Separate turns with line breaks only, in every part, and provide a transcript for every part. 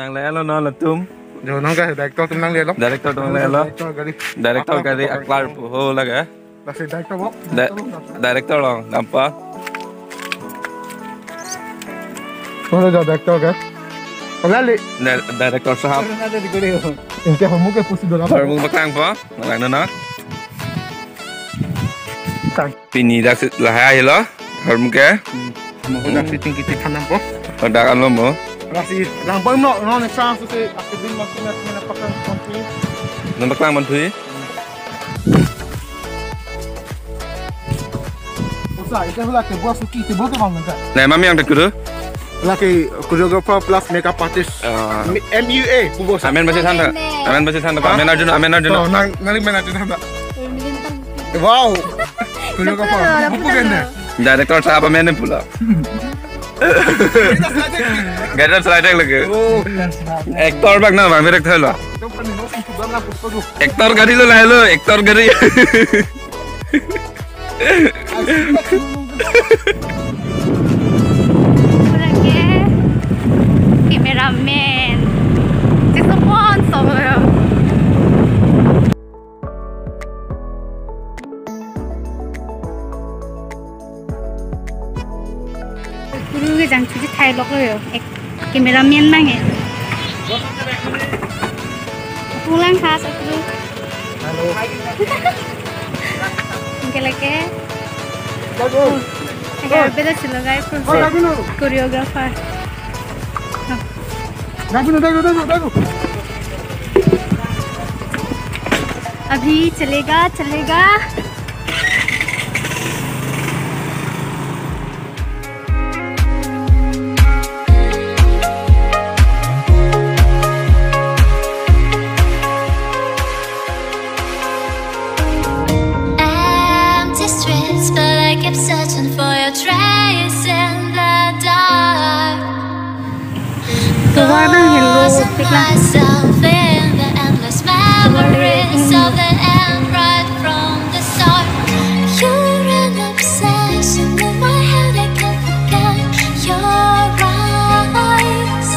nang le lo no la tum
Jo nang ka director tum nang le lo.
director tum le lo director gari aklar ho laga
Nasi director bo.
director lo nampa
Kau dah director ke? Kembali.
director sahab
Inti kamu ke pusi dolar.
Harmung baklang pa baklang na nak
Kan.
Pini dak lahai lo harmung ke
Mau nak sitting kita tanam po.
dak an lo mo
Nasi lampau no ni sang tu se aku bin masuk mana pakai konti.
nan baklang man thui
Usah, itu lah ke buat suki, itu bukan bang kan?
nai mami yang dekuru
Laki choreographer plus makeup artist. MUA, bubos.
amen basi thanda amen arjuna
Oh, nang mana tu thanda. Wow. Choreographer, bukan deh.
director sahab amen pula Gadar slide lagi. Actor bag na mami rek thalo actor gari lo lai lo actor gari
Cameraman. This is sponsor. Guru cái dáng chú thay lọc rồi. Cameraman mang nghe. Pulang khá sao guru.
Hello.
Cái là cái.
Jago.
Agar beda chilo guys. Choreographer.
Dagu.
अभी चलेगा
Empty streets, but I kept searching for your trace in the dark. Losing myself in the endless memories of the end right from the start. You're an obsession in my head, I can't forget your eyes.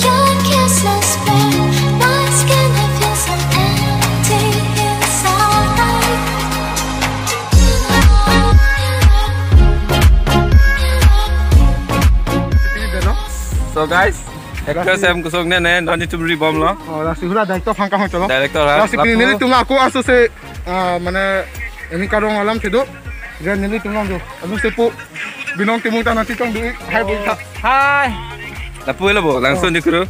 Your kisses burn my skin, I feel so empty inside.
so guys actor sam kusong ne don't need to rebomb lo
Oh, nasi hula director fangka hang chalo.
director
Nasi pini nili tunga aku asu se mana ini karong alam cedo. Dia nili tunga do. Alu sepu binong timung tanah titong duit. Hai buka.
hai lapu lo bo langsung dikuru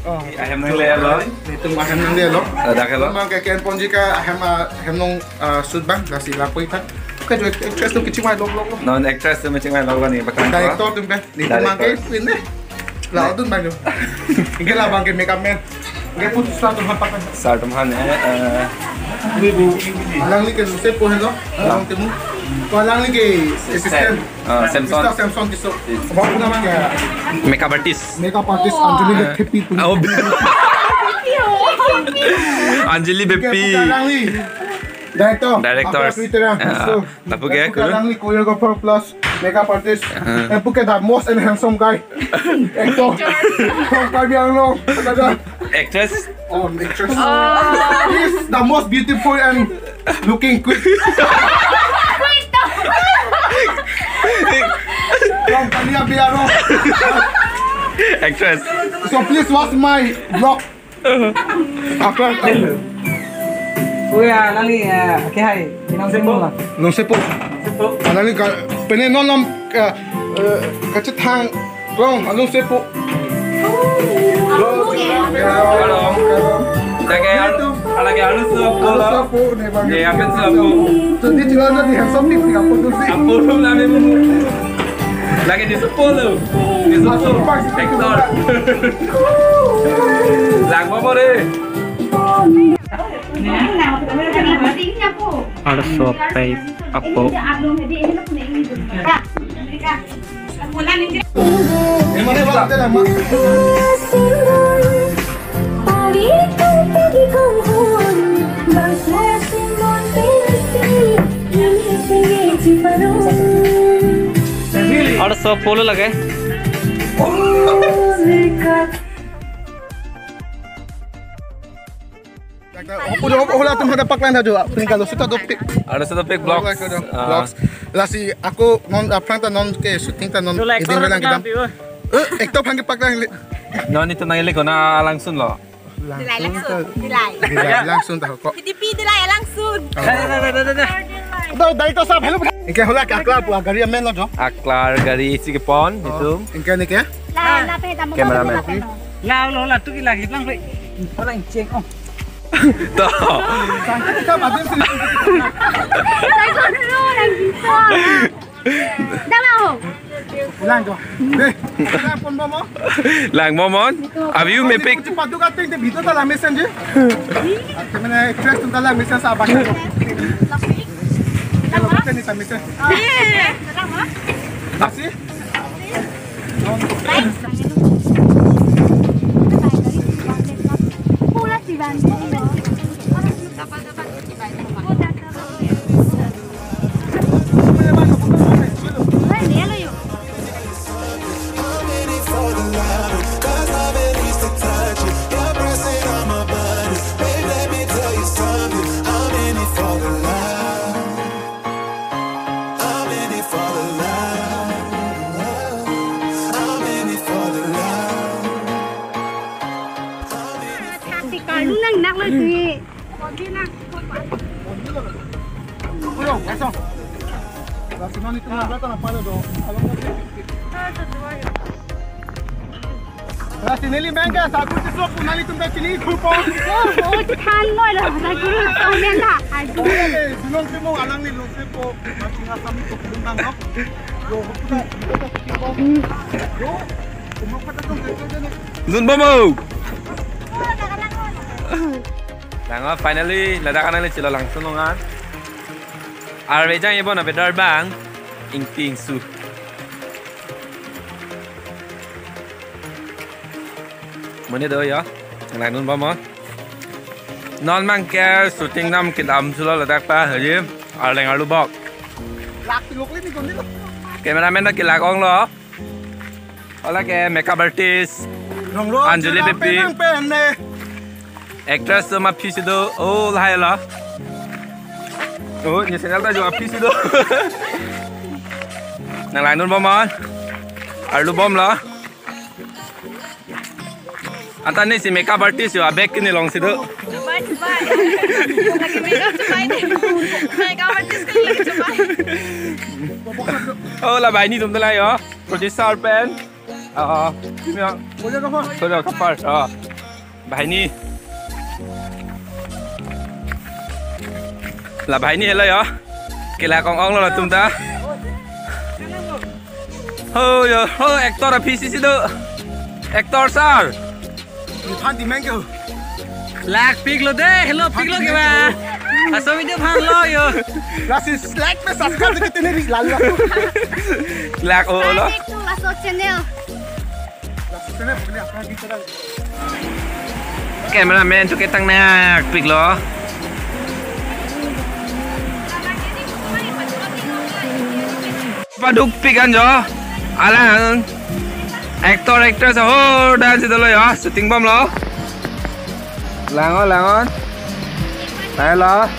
ahem nang le lo
Itu mahem nang dia lo.
dak lo
Bang ke ken ponji ka ahem nong sud bang nasi lapui kan. Ka jo actress tu kecil mai long.
non actress tu macam mana lo ni baklang
Director tu be. Ni tu mang ke pin deh. Lah tu bang tu. Ingat lah bang ke makeup man. Ingat pun satu hampak kan.
sartum han
Alang ni ke sepu hello. Alang timung. Kau alang ni ke assistant. Samson kisah. Apa nama dia?
makeup artist
Makeup artist Anjali Beppi tu.
oh Anjali Beppi
Alang ni. Director. Twitter lah.
lapu ke
Alang ni choreographer plus makeup artist. And bukan the most and handsome guy. Actor. Kau biar lo.
actress
Oh, actress. He's the most beautiful and looking quick. Kau biar lo.
actress
So please watch my vlog. Apa?
Kuya, lali ke hai, binang semua lah.
Nong sepo. Alang ni pene non kacet hang. Long, alung sepo.
Lagi halus apa lo? Ya apa tu?
So dia cakap ni handsome ni apa tu sih?
Apa tu nama mu? Lagi di sepuluh, actor. Lang apa deh? Ada sopai apa?
Mana buat dah mak?
और सब पोलो लगे
Udah tuh ada pakaian aja. Peninggal sudah topik.
Ada satu pick blocks.
Vlogs. Lasi aku prank non ke syuting non ini lang kita. Ekto panggil pakaian.
Non itu nangilik ko na langsung lo.
Langsung tahu kok.
Dilay langsung.
Dari itu sab hello. Ingke hola aklar po gari men lo jo.
Aklar gari sige pon itu.
Ingke nike.
Cameraman.
Lah tu kita lagi lang pre. Orang ceng. Oh.
To.
Kita madem sini. Ulang jo. Deh. Pon bomo.
Lang momon. Abiu me pick.
Padu kate de bhito ta la mission je. Mane express ta la mission sa bakhe. Kalau kita ni sama sih. Masih? Nili mangga, saku tu nali tu dah cini kupon.
Oh, kan moi lah, saya guru komen dah. Aduh.
Belum semua alang ni belum semua masih ngasam tu belum tangkap. Yo,
Zun bomo. Lang finally ledakan ni sila langsung ngan. Arwejang ibu na bedar bang ingting su. Mana dah ya? Yang lain pun non mang ke shooting nam kilam sulah ledak pa hari arleng alu bok.
laki luk ni kon ni.
Cameraman dah kilak ong lo. Ola ke makeup artist. Anjali Bepi. Actress sama PC do. Oh lah lah. Oh, ni channel dah juga PC do. Yang lain pun alu bom lah. Anta ni si makeup artist yo abek ni long situ.
Cepat. Lagi makeup artist kan lagi cepat.
Oh lah bayi ni tum telai yo. Producer pen. Ni yang. Boleh kapal. Bayi ni. Lah bayi ni hello yo. Kila kong ong lo lah tum ta. Oh yo, actor PC situ. Actor sar.
Phan di mango.
Lag pig lo deh, hello pig lo gimana? Asal video phan lo yo.
Lasi like me subscribe kita ni lalu.
Lag oh lo.
Itu masuk channel.
Lasi sana boleh apa kita dah.
Cameraman tu ketang nak pig lo. Paduk pig kan jo. Alang. Actor oh dah situ lo ya, syuting bom lo. Langon. Tay lo.